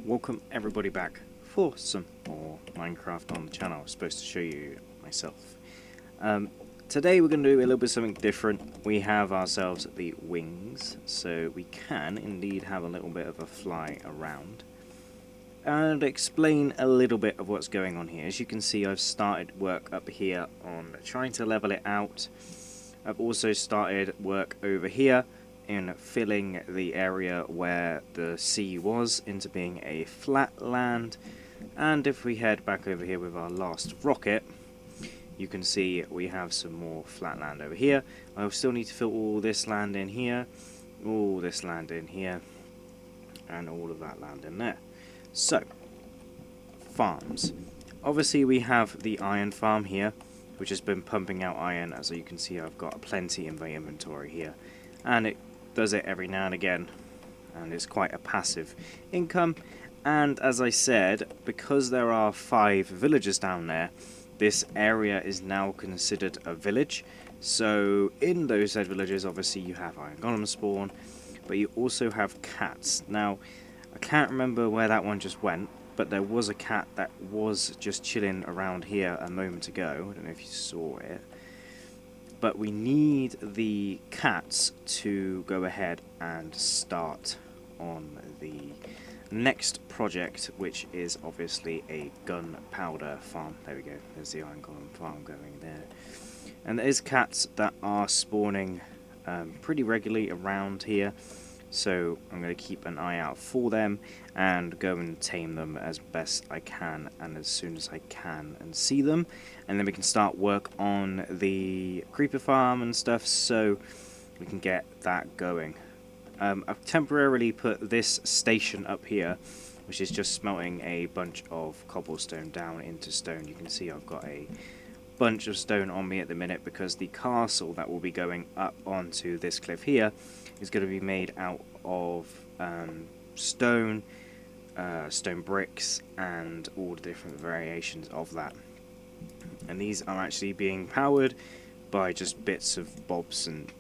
welcome everybody back for some more Minecraft on the channel. I was supposed to show you myself. Today we're going to do a little bit something different. We have ourselves the wings, so we can indeed have a little bit of a fly around. And explain a little bit of what's going on here. As you can see, I've started work up here on trying to level it out. I've also started work over here in filling the area where the sea was into being a flat land. And if we head back over here with our last rocket, you can see we have some more flat land over here. I still need to fill all this land in here, all this land in here, and all of that land in there. So, farms. Obviously we have the iron farm here, which has been pumping out iron. As you can see, I've got plenty in my inventory here, and it does it every now and again, and it's quite a passive income. And as I said, because there are 5 villagers down there, this area is now considered a village. So in those said villages, obviously you have iron golem spawn, but you also have cats. Now I can't remember where that one just went, but there was a cat that was just chilling around here a moment ago. I don't know if you saw it. But we need the cats to go ahead and start on the next project, which is obviously a gunpowder farm. There we go, there's the iron golem farm going there. And there's cats that are spawning pretty regularly around here. So I'm going to keep an eye out for them and go and tame them as best I can and as soon as I can and see them. And then we can start work on the creeper farm and stuff, so we can get that going. I've temporarily put this station up here, which is just smelting a bunch of cobblestone down into stone. You can see I've got a bunch of stone on me at the minute because the castle that will be going up onto this cliff here is going to be made out of stone, stone bricks, and all the different variations of that. And these are actually being powered by just bits of bobs and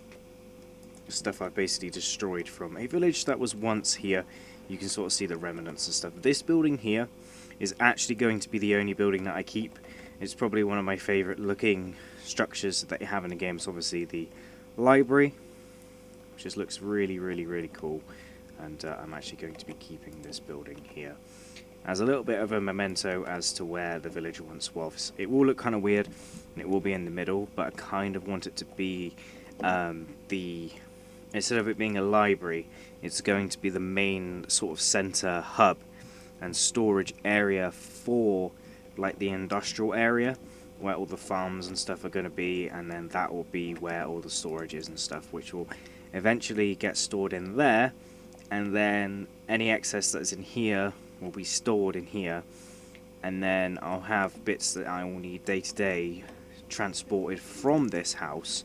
stuff I've basically destroyed from a village that was once here. You can sort of see the remnants and stuff. This building here is actually going to be the only building that I keep. It's probably one of my favourite looking structures that you have in the game. It's obviously the library, which just looks really, really, really cool. And I'm actually going to be keeping this building here as a little bit of a memento as to where the village once was. It will look kind of weird, and it will be in the middle, but I kind of want it to be instead of it being a library, it's going to be the main sort of center hub and storage area for like the industrial area where all the farms and stuff are going to be, and then that will be where all the storage is and stuff, which will eventually get stored in there, and then any excess that's in here will be stored in here, and then I'll have bits that I will need day to day transported from this house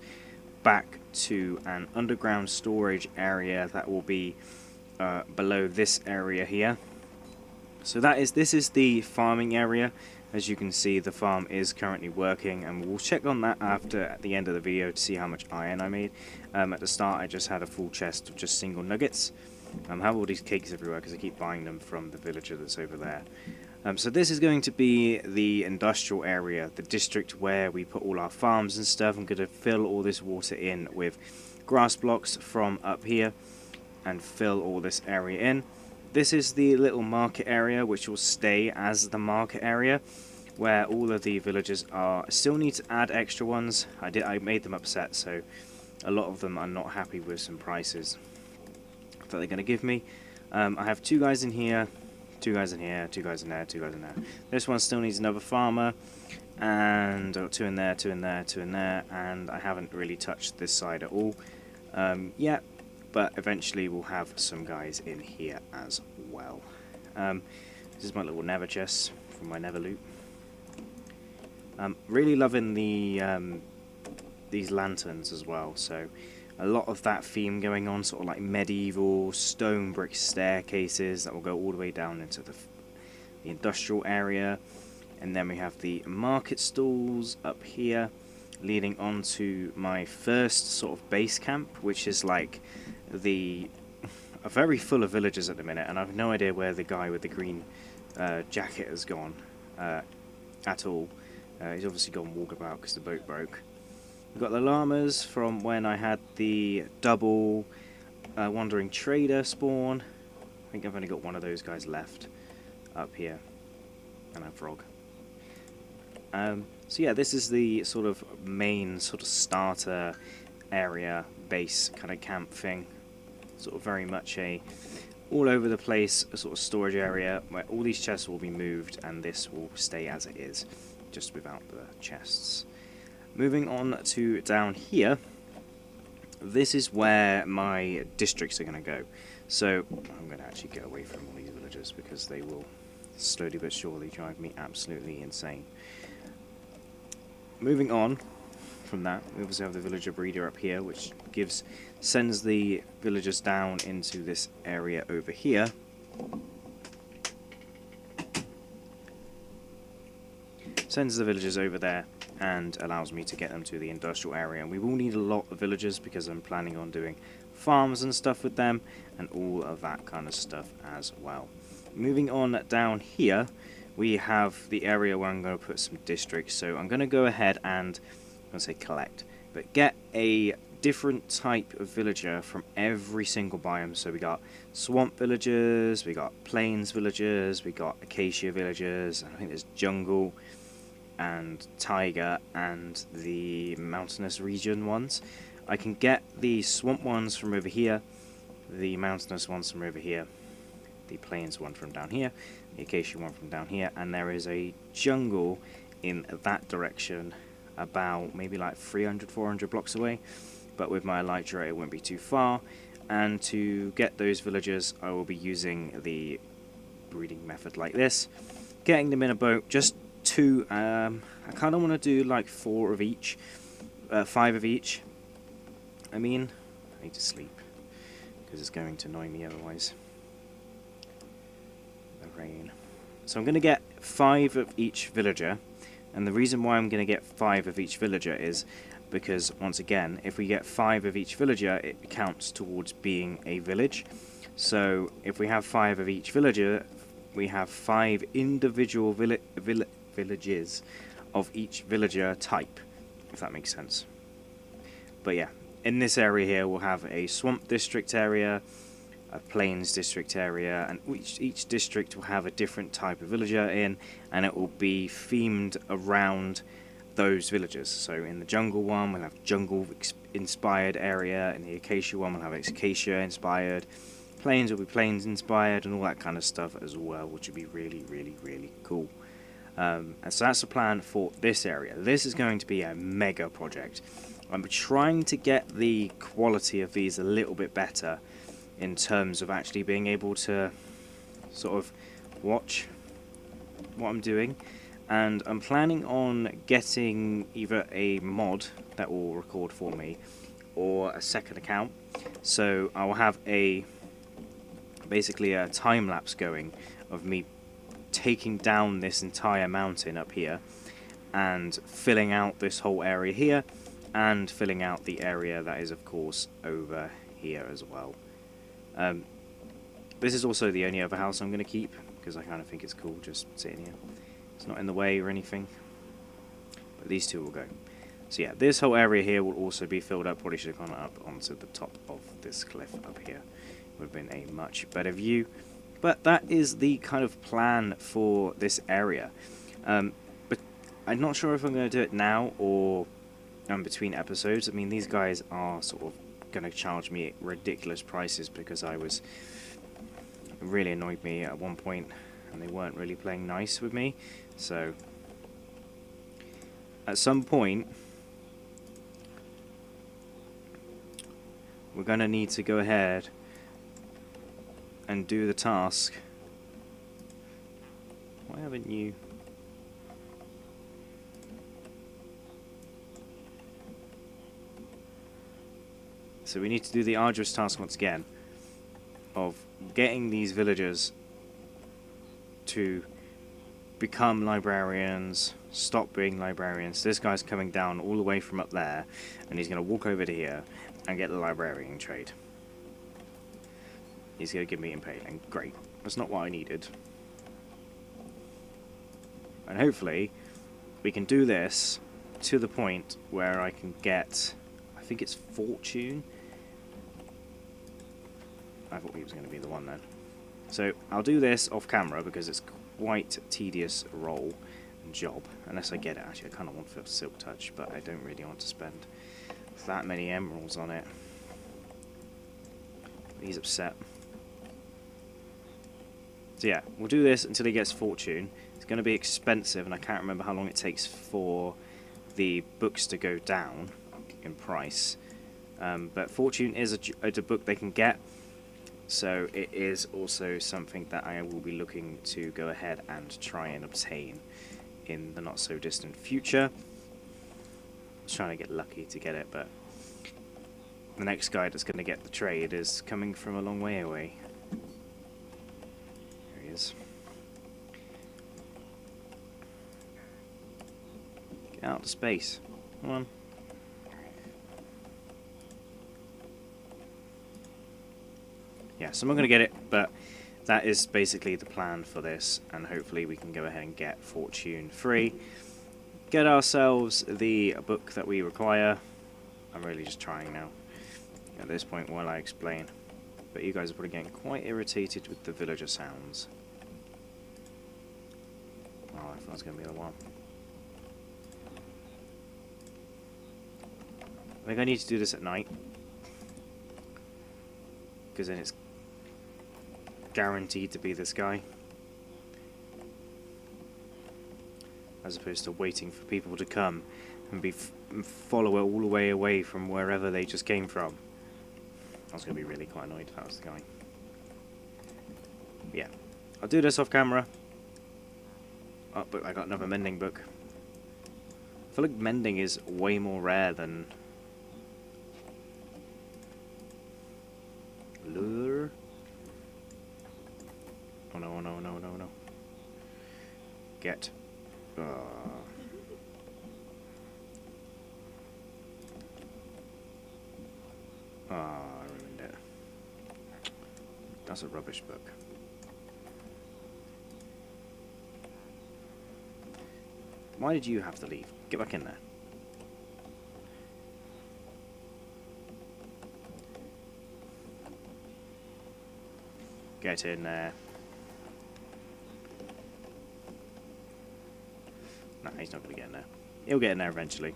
back to an underground storage area that will be below this area here. So this is the farming area. As you can see, the farm is currently working, and we'll check on that at the end of the video to see how much iron I made. At the start I just had a full chest of just single nuggets. I have all these cakes everywhere because I keep buying them from the villager that's over there. So this is going to be the industrial area, the district where we put all our farms and stuff. I'm going to fill all this water in with grass blocks from up here and fill all this area in. This is the little market area, which will stay as the market area where all of the villagers are. I still need to add extra ones. I made them upset, so a lot of them are not happy with some prices that they're going to give me. I have 2 guys in here, 2 guys in here, 2 guys in there, 2 guys in there. This one still needs another farmer, and I've got 2 in there, 2 in there, 2 in there, and I haven't really touched this side at all yet, but eventually we'll have some guys in here as well. This is my little nether chest from my nether loot. I'm really loving the these lanterns as well, so a lot of that theme going on, sort of like medieval stone brick staircases that will go all the way down into the industrial area. And then we have the market stalls up here leading on to my first sort of base camp, which is like the are very full of villagers at the minute, and I've no idea where the guy with the green jacket has gone at all. He's obviously gone walkabout because the boat broke. We've got the llamas from when I had the double wandering trader spawn. I think I've only got one of those guys left up here, and a frog. So yeah, this is the sort of main sort of starter area, base kind of camp thing. Sort of very much a all over the place sort of storage area where all these chests will be moved and this will stay as it is, just without the chests. Moving on to down here, this is where my districts are going to go. So I'm going to actually get away from all these villagers because they will slowly but surely drive me absolutely insane. Moving on from that, we obviously have the villager breeder up here, which sends the villagers down into this area over here. Sends the villagers over there and allows me to get them to the industrial area. And we will need a lot of villagers because I'm planning on doing farms and stuff with them and all of that kind of stuff as well. Moving on down here, we have the area where I'm going to put some districts. So I'm going to go ahead and, I'm going to say collect, but get a different type of villager from every single biome. So we got swamp villagers, we got plains villagers, we got acacia villagers, and I think there's jungle and taiga and the mountainous region ones. I can get the swamp ones from over here, the mountainous ones from over here, the plains one from down here, the acacia one from down here, and there is a jungle in that direction about maybe like 300-400 blocks away, but with my elytra it won't be too far. And to get those villagers I will be using the breeding method like this, getting them in a boat, just two. I kind of want to do like 4 of each, 5 of each. I need to sleep because it's going to annoy me otherwise. The rain. So I'm going to get 5 of each villager, and the reason why I'm going to get 5 of each villager is because, once again, if we get 5 of each villager, it counts towards being a village. So if we have 5 of each villager, we have 5 individual villages of each villager type, if that makes sense. But yeah, in this area here we'll have a swamp district area, a plains district area, and each district will have a different type of villager in, and it will be themed around those villagers. So in the jungle one we'll have jungle inspired area, in the acacia one we'll have acacia inspired, plains will be plains inspired, and all that kind of stuff as well, which would be really, really, really cool. And so that's the plan for this area. This is going to be a mega project. I'm trying to get the quality of these a little bit better in terms of actually being able to sort of watch what I'm doing, and I'm planning on getting either a mod that will record for me or a second account. So I will have basically a time lapse going of me taking down this entire mountain up here and filling out this whole area here and filling out the area that is of course over here as well. This is also the only other house I'm going to keep because I kind of think it's cool just sitting here. It's not in the way or anything, but these two will go. So yeah, this whole area here will also be filled up. Probably should have gone up onto the top of this cliff up here. Would have been a much better view. But that is the kind of plan for this area. But I'm not sure if I'm going to do it now or between episodes. I mean, these guys are sort of going to charge me ridiculous prices because it really annoyed me at one point and they weren't really playing nice with me. So at some point we're going to need to go ahead and do the task. Why haven't you? So we need to do the arduous task once again of getting these villagers to become librarians, stop being librarians. This guy's coming down all the way from up there and he's going to walk over to here and get the librarian trade. He's going to give me impaling. Great. That's not what I needed. And hopefully we can do this to the point where I can get, I think it's fortune. I thought he was going to be the one then. So I'll do this off camera because it's quite a tedious role and job. Unless I get it. Actually, I kind of want for Silk Touch, but I don't really want to spend that many emeralds on it. He's upset. So yeah, we'll do this until he gets fortune. It's going to be expensive, and I can't remember how long it takes for the books to go down in price. But fortune is a book they can get, so it is also something that I will be looking to go ahead and try and obtain in the not so distant future. I was trying to get lucky to get it, but the next guy that's going to get the trade is coming from a long way away. There he is. Get out to space. Come on. Yeah, so I'm not going to get it, but that is basically the plan for this, and hopefully we can go ahead and get fortune free. Get ourselves the book that we require. I'm really just trying now at this point while I explain. But you guys are probably getting quite irritated with the villager sounds. Oh, I thought it was going to be the one. I think I need to do this at night, because then it's guaranteed to be this guy, as opposed to waiting for people to come and follow it all the way away from wherever they just came from. I was going to be really quite annoyed if that was the guy. Yeah, I'll do this off camera. Oh, but I got another mending book. I feel like mending is way more rare than lure. Oh no, oh no, no, no, no. Get. I ruined it. That's a rubbish book. Why did you have to leave? Get back in there. Get in there. No, he's not going to get in there. He'll get in there eventually.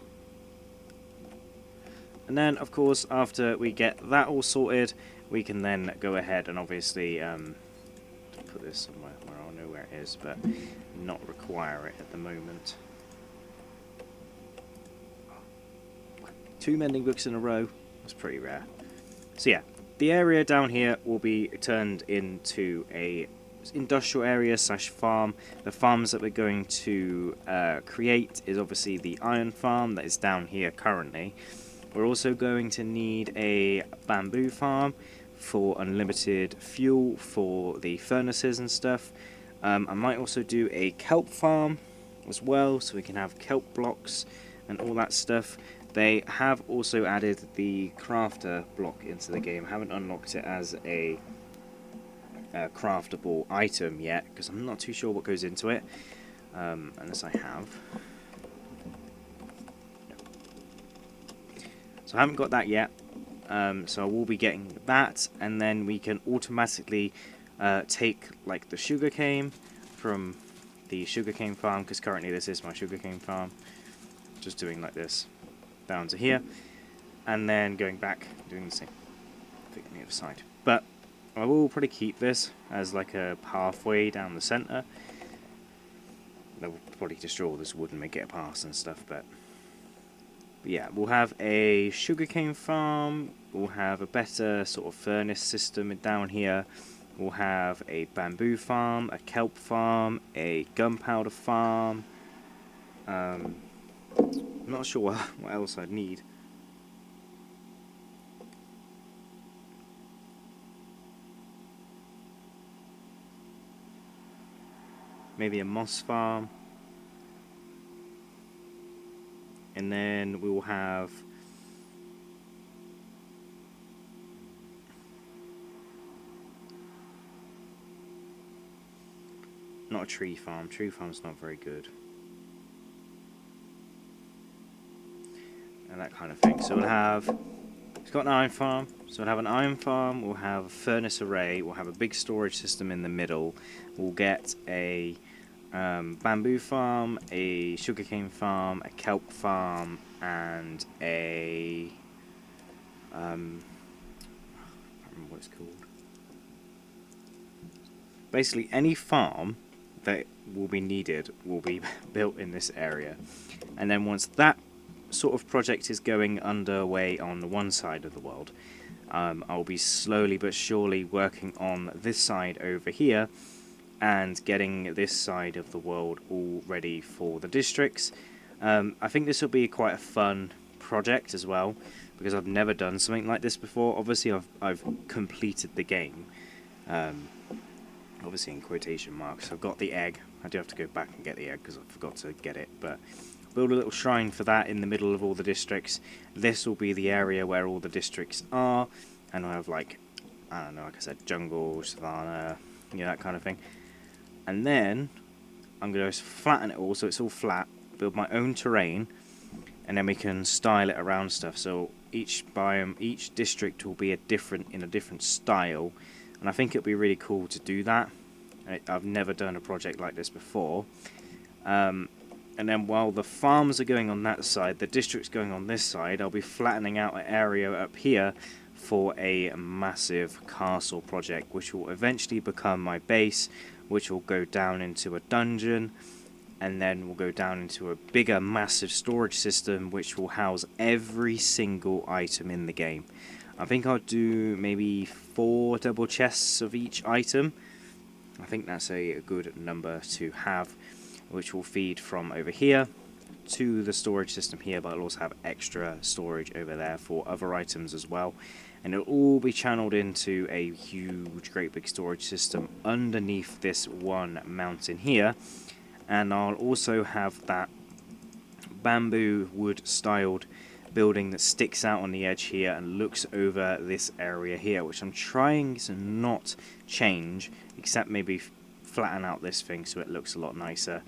And then, of course, after we get that all sorted, we can then go ahead and obviously put this somewhere where I'll know where it is, but not require it at the moment. 2 mending books in a row. That's pretty rare. So yeah, the area down here will be turned into a industrial area / farm. The farms that we're going to create is obviously the iron farm that is down here currently. We're also going to need a bamboo farm for unlimited fuel for the furnaces and stuff. I might also do a kelp farm as well, so we can have kelp blocks and all that stuff. They have also added the crafter block into the game. I haven't unlocked it as a craftable item yet, because I'm not too sure what goes into it, unless I have. So I haven't got that yet, so I will be getting that, and then we can automatically take like the sugarcane from the sugarcane farm, because currently this is my sugarcane farm. Just doing like this down to here, and then going back doing the same thing on the other side. But I will probably keep this as like a pathway down the centre. They'll probably destroy all this wood and make it a pass and stuff, but yeah, we'll have a sugarcane farm, we'll have a better sort of furnace system down here, we'll have a bamboo farm, a kelp farm, a gunpowder farm. I'm not sure what else I'd need. Maybe a moss farm. And then we will have not a tree farm. Tree farm's not very good. And that kind of thing. So we'll have, it's got an iron farm. So we'll have an iron farm, we'll have a furnace array, we'll have a big storage system in the middle. We'll get a bamboo farm, a sugarcane farm, a kelp farm, and a I can't remember what it's called. Basically, any farm that will be needed will be built in this area, and then once that sort of project is going underway on the one side of the world, I'll be slowly but surely working on this side over here and getting this side of the world all ready for the districts. I think this will be quite a fun project as well, because I've never done something like this before. Obviously I've completed the game, obviously in quotation marks. I've got the egg. I do have to go back and get the egg because I forgot to get it, but build a little shrine for that in the middle of all the districts. This will be the area where all the districts are, and I'll have, like, I don't know, like I said, jungle, savannah, you know, that kind of thing. And then I'm going to flatten it all so it's all flat, build my own terrain, and then we can style it around stuff. So each biome, each district will be in a different style, and I think it'll be really cool to do that. I've never done a project like this before. And then while the farms are going on that side, the district's going on this side, I'll be flattening out an area up here for a massive castle project, which will eventually become my base, which will go down into a dungeon, and then we'll go down into a bigger, massive storage system, which will house every single item in the game. I think I'll do maybe 4 double chests of each item. I think that's a good number to have, which will feed from over here to the storage system here, but I'll also have extra storage over there for other items as well. And it'll all be channeled into a huge, great big storage system underneath this one mountain here. And I'll also have that bamboo wood styled building that sticks out on the edge here and looks over this area here, which I'm trying to not change, except maybe flatten out this thing so it looks a lot nicer,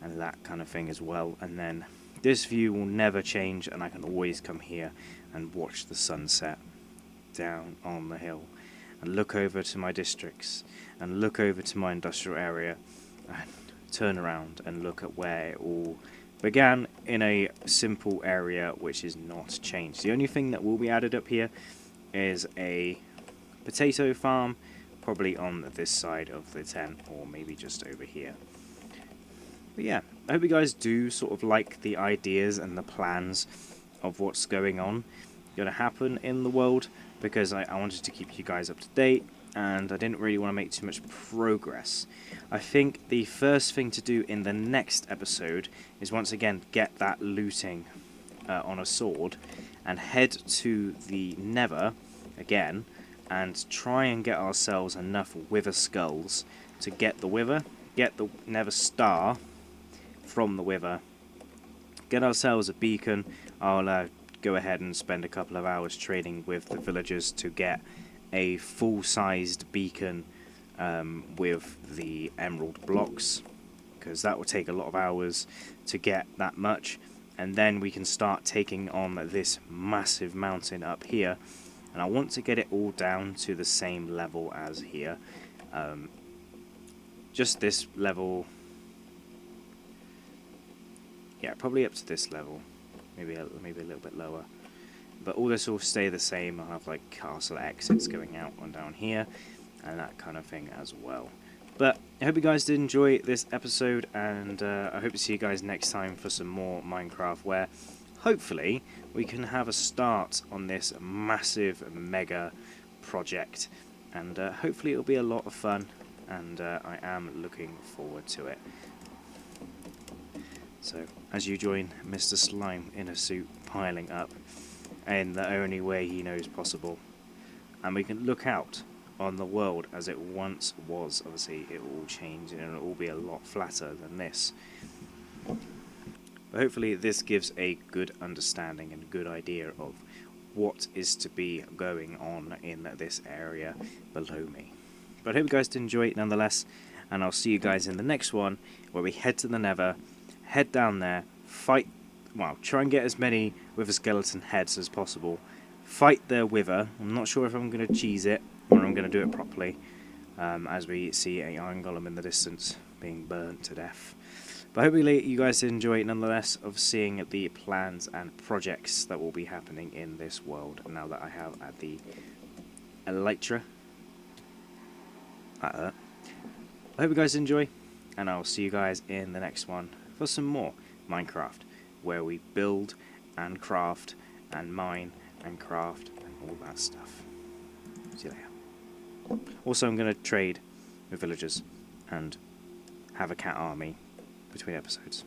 and that kind of thing as well. And then this view will never change, and I can always come here and watch the sunset down on the hill and look over to my districts and look over to my industrial area and turn around and look at where it all began, in a simple area which is not changed. The only thing that will be added up here is a potato farm, probably on this side of the tent, or maybe just over here. But yeah, I hope you guys do sort of like the ideas and the plans of what's going to happen in the world, because I wanted to keep you guys up to date, and I didn't really want to make too much progress. I think the first thing to do in the next episode is once again get that looting on a sword and head to the Nether again and try and get ourselves enough Wither skulls to get the Wither, get the Nether star from the Wither, get ourselves a beacon. I'll go ahead and spend a couple of hours trading with the villagers to get a full-sized beacon with the emerald blocks, because that will take a lot of hours to get that much, and then we can start taking on this massive mountain up here. And I want to get it all down to the same level as here, just this level, yeah, probably up to this level, maybe a little bit lower. But all this will stay the same. I'll have like castle exits going out and down here, and that kind of thing as well. But I hope you guys did enjoy this episode, and I hope to see you guys next time for some more Minecraft, where hopefully we can have a start on this massive mega project, and hopefully it'll be a lot of fun, and I am looking forward to it. So as you join Mr. Slime in a suit piling up in the only way he knows possible, and we can look out on the world as it once was. Obviously it will all change and it will all be a lot flatter than this, but hopefully this gives a good understanding and good idea of what is to be going on in this area below me. But I hope you guys did enjoy it nonetheless, and I'll see you guys in the next one, where we head to the Nether, head down there, fight, well, try and get as many Wither skeleton heads as possible, fight the Wither. I'm not sure if I'm going to cheese it, or I'm going to do it properly, as we see a iron golem in the distance being burnt to death. But hopefully you guys enjoy it nonetheless of seeing the plans and projects that will be happening in this world now that I have the Elytra. Like that. I hope you guys enjoy, and I'll see you guys in the next one for some more Minecraft, where we build and craft and mine and craft and all that stuff. See you later. Also, I'm going to trade with villagers and have a cat army between episodes.